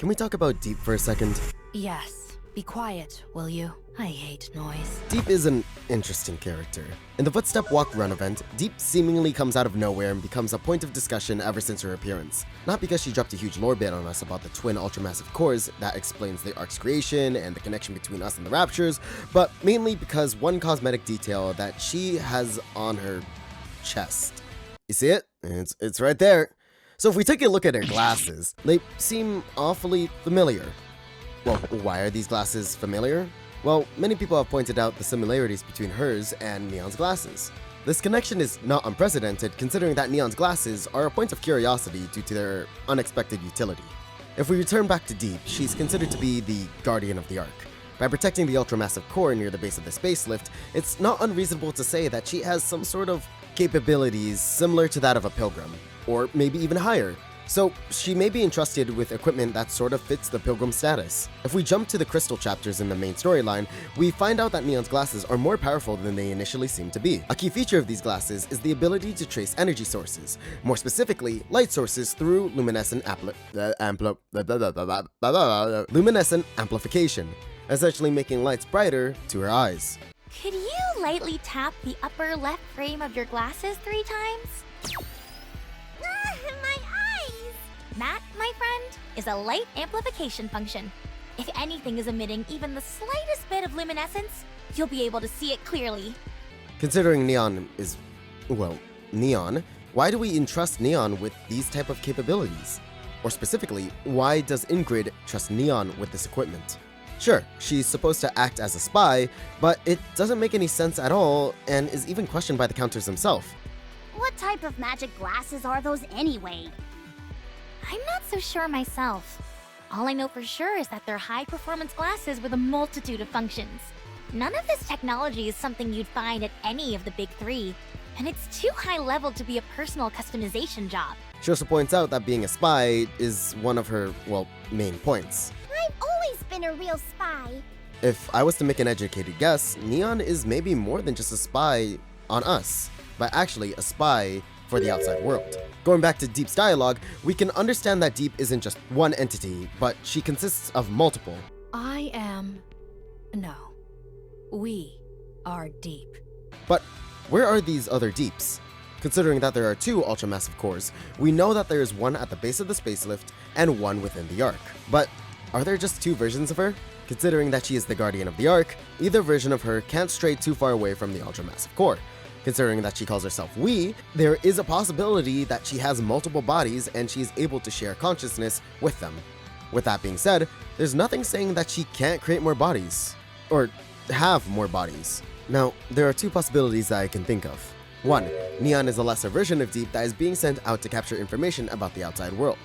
can we talk about D.E.E.P for a second? Yes. Be quiet, will you? I hate noise. D.E.E.P is an interesting character. In the Footstep Walk Run event, D.E.E.P seemingly comes out of nowhere and becomes a point of discussion ever since her appearance. Not because she dropped a huge lore bit on us about the twin ultramassive cores that explains the arc's creation and the connection between us and the Raptures, but mainly because one cosmetic detail that she has on her chest. You see it? It's right there. So if we take a look at her glasses, they seem awfully familiar. Well, why are these glasses familiar? Well, many people have pointed out the similarities between hers and Neon's glasses. This connection is not unprecedented considering that Neon's glasses are a point of curiosity due to their unexpected utility. If we return back to D.E.E.P, she's considered to be the guardian of the Ark. By protecting the ultramassive core near the base of the space lift, it's not unreasonable to say that she has some sort of capabilities similar to that of a pilgrim, or maybe even higher. So, she may be entrusted with equipment that sort of fits the pilgrim status. If we jump to the crystal chapters in the main storyline, we find out that Neon's glasses are more powerful than they initially seem to be. A key feature of these glasses is the ability to trace energy sources, more specifically, light sources through luminescent amplification, essentially making lights brighter to her eyes. Could you lightly tap the upper left frame of your glasses 3 times? My eyes! That, my friend, is a light amplification function. If anything is emitting even the slightest bit of luminescence, you'll be able to see it clearly. Considering Neon is, well, Neon, why do we entrust Neon with these type of capabilities? Or specifically, why does Ingrid trust Neon with this equipment? Sure, she's supposed to act as a spy, but it doesn't make any sense at all and is even questioned by the Counters himself. What type of magic glasses are those anyway? I'm not so sure myself. All I know for sure is that they're high-performance glasses with a multitude of functions. None of this technology is something you'd find at any of the big 3, and it's too high level to be a personal customization job. She also points out that being a spy is one of her, well, main points. I've always been a real spy. If I was to make an educated guess, Neon is maybe more than just a spy on us, but actually a spy for the outside world. Going back to D.E.E.P's dialogue, we can understand that D.E.E.P isn't just one entity, but she consists of multiple. We are D.E.E.P. But where are these other D.E.E.Ps? Considering that there are 2 ultramassive cores, we know that there is one at the base of the space lift and one within the Ark. But are there just 2 versions of her? Considering that she is the guardian of the Ark, either version of her can't stray too far away from the ultramassive core. Considering that she calls herself we, there is a possibility that she has multiple bodies and she is able to share consciousness with them. With that being said, there's nothing saying that she can't create more bodies, or have more bodies. Now, there are 2 possibilities that I can think of. 1. Neon is a lesser version of D.E.E.P that is being sent out to capture information about the outside world.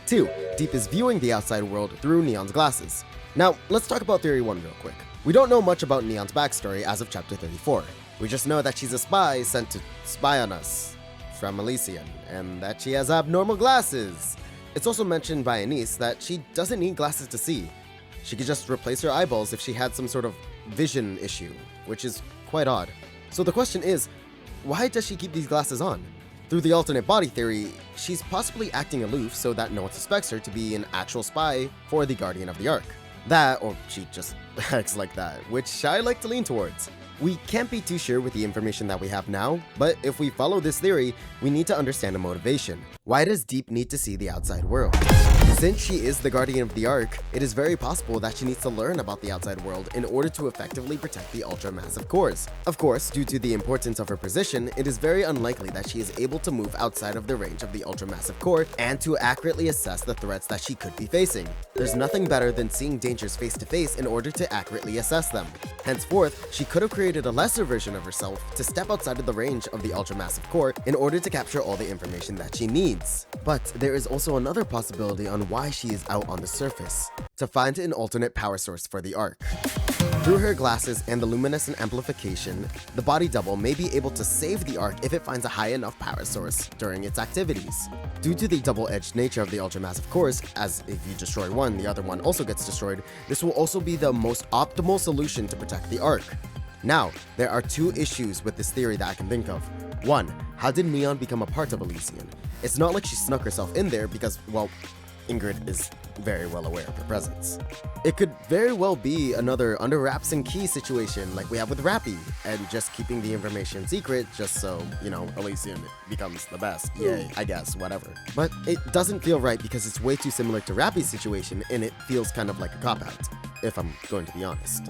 2. D.E.E.P is viewing the outside world through Neon's glasses. Now, let's talk about Theory 1 real quick. We don't know much about Neon's backstory as of Chapter 34. We just know that she's a spy sent to spy on us from Elysian, and that she has abnormal glasses. It's also mentioned by Anise that she doesn't need glasses to see. She could just replace her eyeballs if she had some sort of vision issue, which is quite odd. So the question is, why does she keep these glasses on? Through the alternate body theory, she's possibly acting aloof so that no one suspects her to be an actual spy for the Guardian of the Ark. That, or she just acts like that, which I like to lean towards. We can't be too sure with the information that we have now, but if we follow this theory, we need to understand the motivation. Why does D.E.E.P need to see the outside world? Since she is the guardian of the Ark, it is very possible that she needs to learn about the outside world in order to effectively protect the ultra-massive cores. Of course, due to the importance of her position, it is very unlikely that she is able to move outside of the range of the ultra-massive core and to accurately assess the threats that she could be facing. There's nothing better than seeing dangers face to face in order to accurately assess them. Henceforth, she could have created a lesser version of herself to step outside of the range of the ultra-massive core in order to capture all the information that she needs. But there is also another possibility on why she is out on the surface: to find an alternate power source for the Ark. Through her glasses and the luminescent amplification, the body double may be able to save the Ark if it finds a high enough power source during its activities. Due to the double-edged nature of the ultramassive cores, as if you destroy one, the other one also gets destroyed, this will also be the most optimal solution to protect the Ark. Now, there are 2 issues with this theory that I can think of. 1. How did Neon become a part of Elysian? It's not like she snuck herself in there because, well, Ingrid is very well aware of her presence. It could very well be another under wraps and key situation like we have with Rappy, and just keeping the information secret just so, you know, Elysian becomes the best. Yay, I guess, whatever. But it doesn't feel right because it's way too similar to Rappy's situation, and it feels kind of like a cop-out, if I'm going to be honest.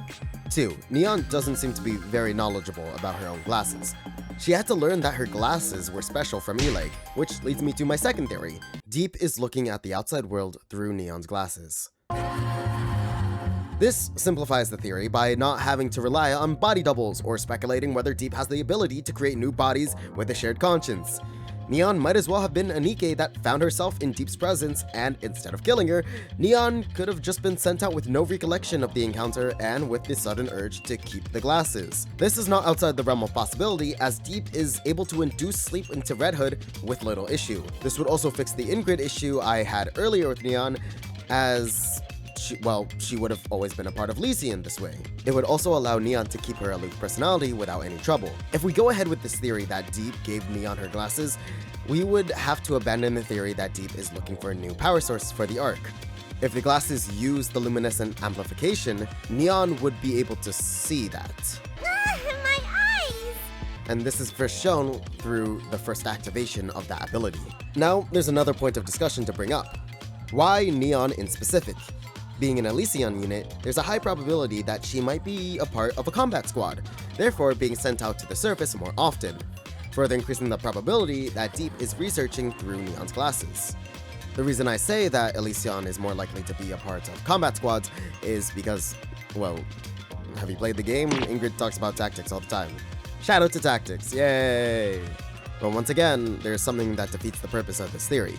2. Neon doesn't seem to be very knowledgeable about her own glasses. She had to learn that her glasses were special from Eleg, which leads me to my second theory. D.E.E.P is looking at the outside world through Neon's glasses. This simplifies the theory by not having to rely on body doubles or speculating whether D.E.E.P has the ability to create new bodies with a shared conscience. Neon might as well have been a Nikke that found herself in D.E.E.P's presence, and instead of killing her, Neon could have just been sent out with no recollection of the encounter and with the sudden urge to keep the glasses. This is not outside the realm of possibility, as D.E.E.P is able to induce sleep into Red Hood with little issue. This would also fix the Ingrid issue I had earlier with Neon, as she would have always been a part of Elysian this way. It would also allow Neon to keep her aloof personality without any trouble. If we go ahead with this theory that D.E.E.P gave Neon her glasses, we would have to abandon the theory that D.E.E.P is looking for a new power source for the arc. If the glasses use the luminescent amplification, Neon would be able to see that. My eyes! And this is first shown through the first activation of that ability. Now, there's another point of discussion to bring up. Why Neon in specific? Being an Elysian unit, there's a high probability that she might be a part of a combat squad, therefore being sent out to the surface more often, further increasing the probability that D.E.E.P is researching through Neon's glasses. The reason I say that Elysian is more likely to be a part of combat squads is because, well, have you played the game? Ingrid talks about tactics all the time. Shout out to tactics, yay! But once again, there's something that defeats the purpose of this theory.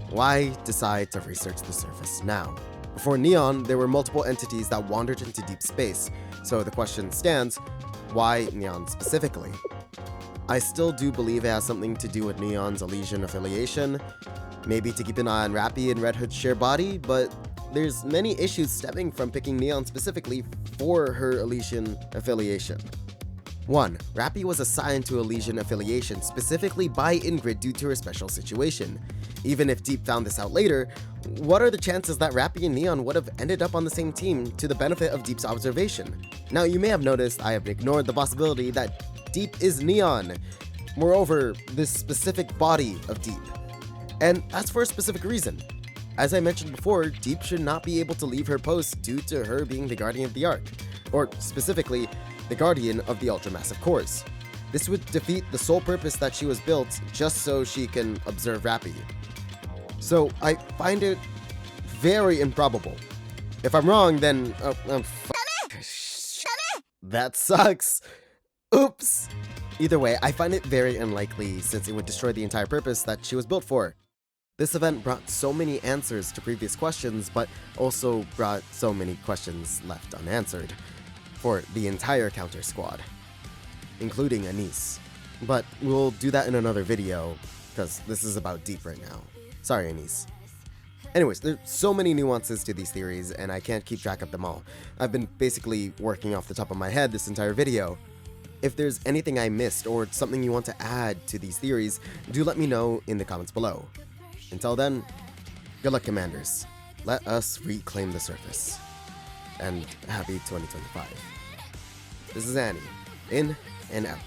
Why decide to research the surface now? Before Neon, there were multiple entities that wandered into deep space, so the question stands, why Neon specifically? I still do believe it has something to do with Neon's Elysian affiliation, maybe to keep an eye on Rappy and Red Hood's share body, but there's many issues stemming from picking Neon specifically for her Elysian affiliation. 1. Rappy was assigned to Elysian affiliation specifically by Ingrid due to her special situation. Even if D.E.E.P found this out later, what are the chances that Rappy and Neon would have ended up on the same team to the benefit of D.E.E.P's observation? Now, you may have noticed I have ignored the possibility that D.E.E.P is Neon. Moreover, this specific body of D.E.E.P. And that's for a specific reason. As I mentioned before, D.E.E.P should not be able to leave her post due to her being the guardian of the Ark, or specifically, the guardian of the ultramassive cores. This would defeat the sole purpose that she was built just so she can observe Rappy. So I find it very improbable. If I'm wrong, then that sucks. Oops. Either way, I find it very unlikely since it would destroy the entire purpose that she was built for. This event brought so many answers to previous questions, but also brought so many questions left unanswered for the entire counter squad, including Anise. But we'll do that in another video, because this is about D.E.E.P right now. Sorry, Anise. Anyways, there's so many nuances to these theories, and I can't keep track of them all. I've been basically working off the top of my head this entire video. If there's anything I missed, or something you want to add to these theories, do let me know in the comments below. Until then, good luck, Commanders. Let us reclaim the surface. And happy 2025. This is Annie, in and out.